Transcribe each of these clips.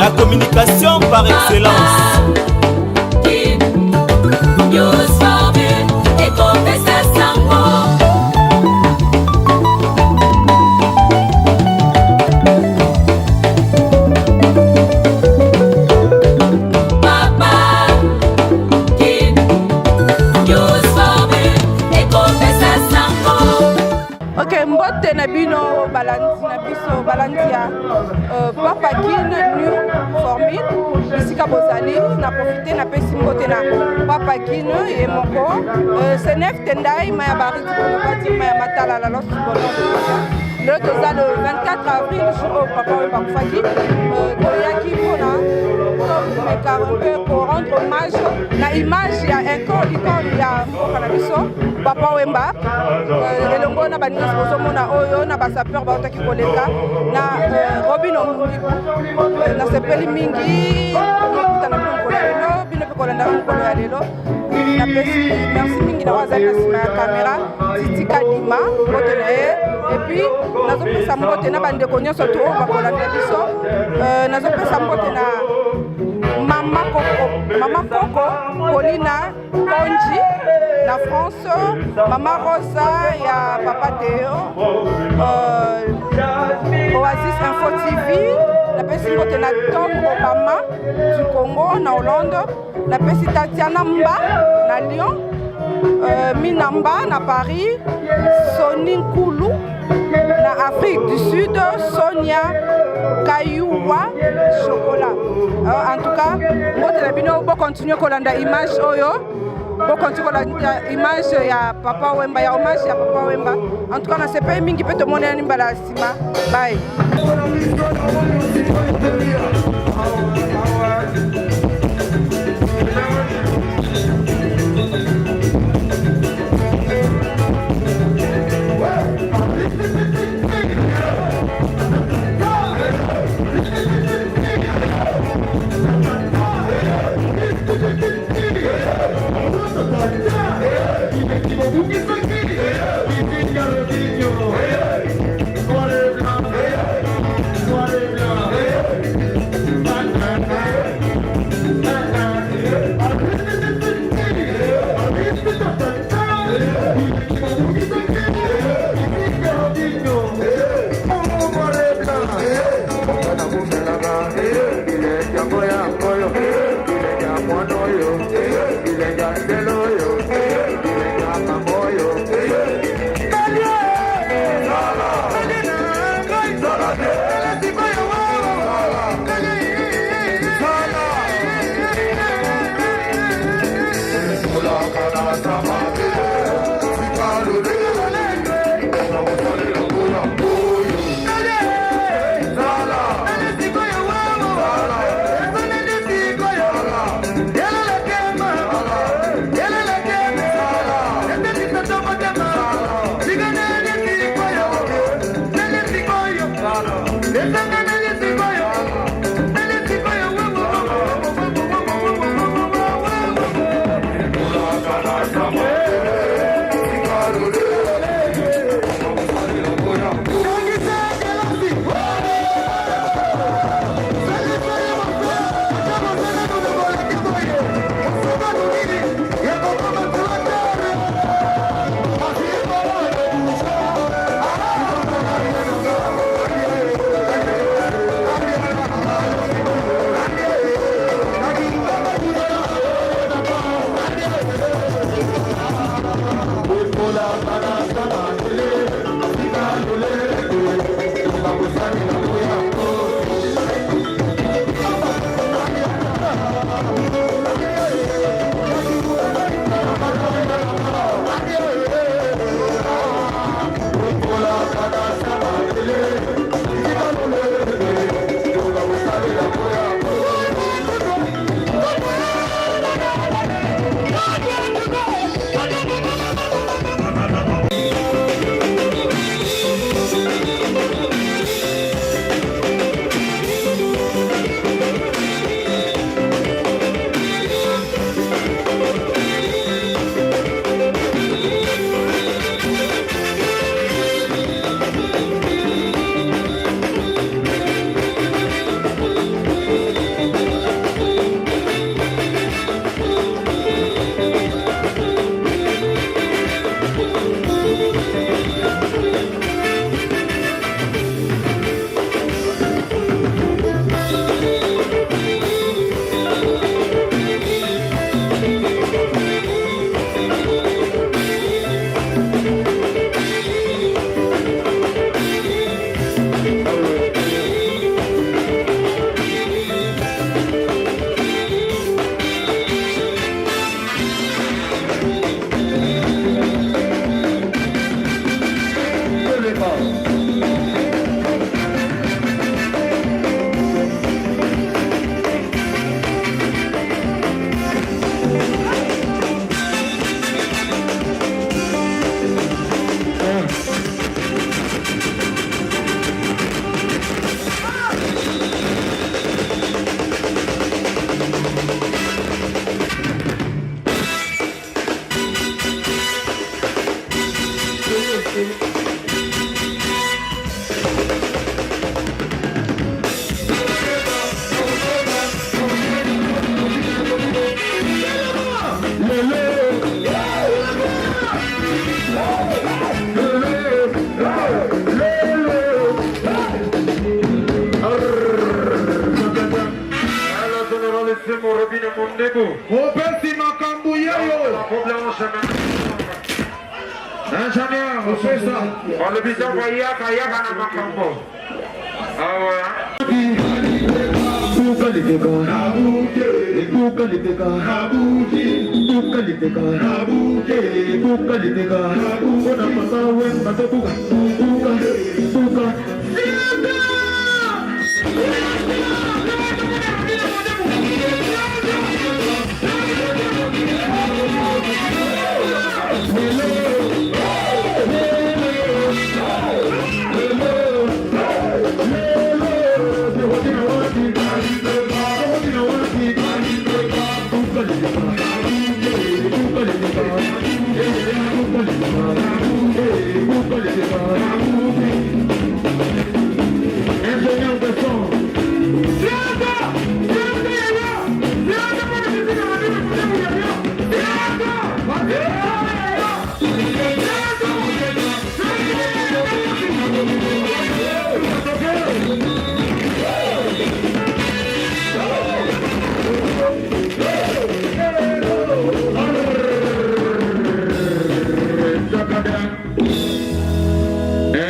La communication par excellence. Mbote na bino balandia Papa Kin New Formule bisika bozali na profiter na pesi mbote na Papa Kin et moko Senef Tendai maya bariki bonobati maya matala la losi bono le toza le 24 avril jour Papa Wemba kufaki toyaki mpona meka un peu pour rendre hommage na image ya icône ya mboka na biso Papa Wemba elongo na baninga bozomona oyo na basapeur baotaki koleka na Robin Omungibu na sepeli mingi okutana bino mokolo ya lelo bino mpe kolanda mokolo ya lelo napesi merci mingi na wazali na nsima ya kamera titika dima mbote na ye epuis nazopesa mbote na bandeko nyonso to bakolanda biso nazopesa mbote na Mama Coco, Paulina Konji, la France, Mama Rosa, ya Papa Théo, Oasis Info TV, la pesi mbote na Tom Obama du Congo, na Hollande, la pesi Tatiana Mba, na Lyon, Minamba, na Paris, Sonin Koulou, na Afrique du Sud, Sonia Kayuwa Chocolat. En tout cas, mbote na bino bo continuer kolanda image oyo, bo continuer kolanda image ya Papa Wemba, ya hommage ya Papa Wemba. En tout cas, na sepe mingi pe to mona ni mbala sima. Bye. debout. Opesi makambu yeyo. Ingénieur, on fait ça. On le bidon va yaka yaka na makambo. Ah ouais.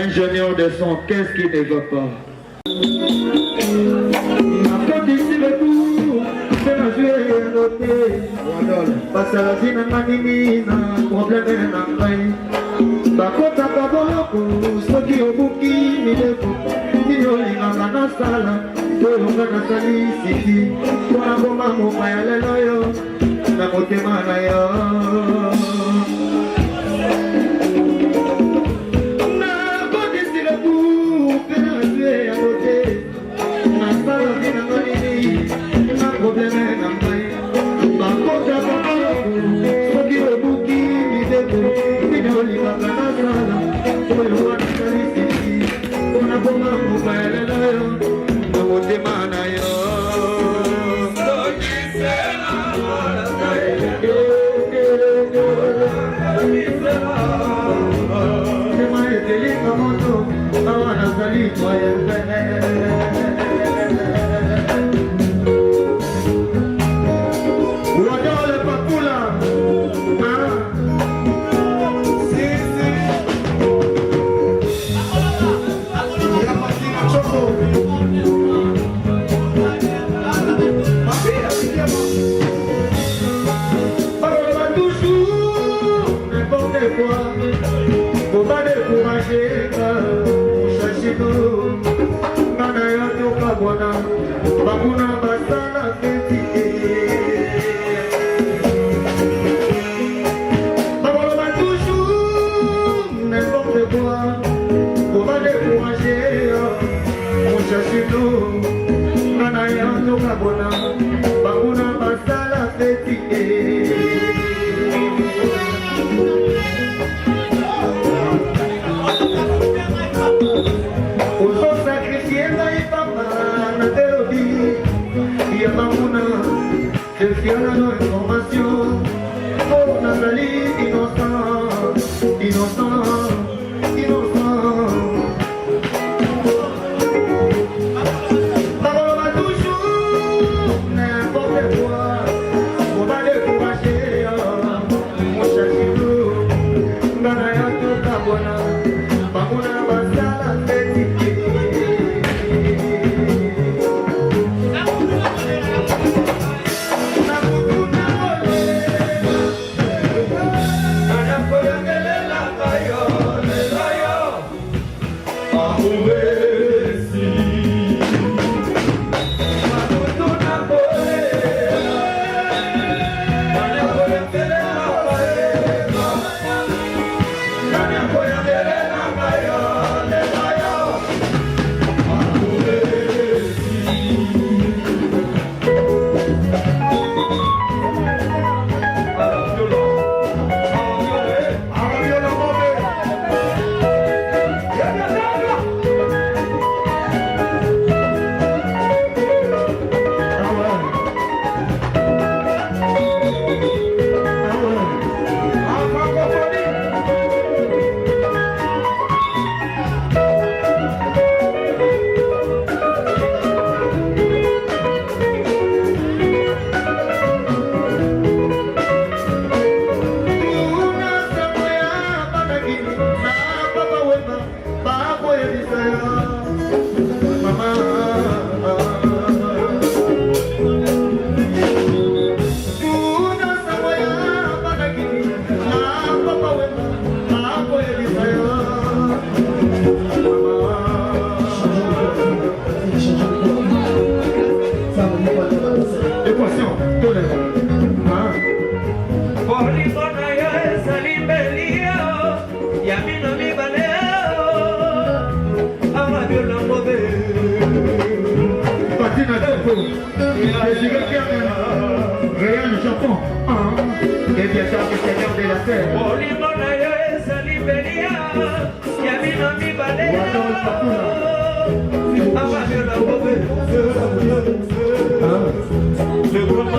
Ingénieur de son, qu'est-ce qui ne va pas? Basalazina manini na probleme na ngai bakotaka boloko soki obuki mileko nini olingaka nasala toyonga nasali siki mpona boma mopaya lelo yo na motema na yo nakotisile tu mpe nazwe yango te nasalazina manini na probleme na ngai bakotaka soki obuki mideko nini olingaka nasala oyo wanasali sisi mpona boma mobayalelo yo na motema na yo tema etelinga moto awa nazali toyembe bakuna basala feti bakoloba toujours n'importe quoi pour pas décourager on cherche nous nana ya toka bona bakuna basala feti je suis à l'information, oh Nathalie, innocent, innocent, innocent. Parole va toujours, n'importe quoi, on va décourager, mon cher Chilou, Nanaya Tokabona, Bakuna Basala Fetike. Équation, tolère. Polimona yo ezali belia yamino mibale amabiola mobe Patina Toko, Réal le Japon, et bien sûr le Seigneur de la Terre. Polimona yo ezali belia yamino mibale amabiola mobe le grand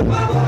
Baba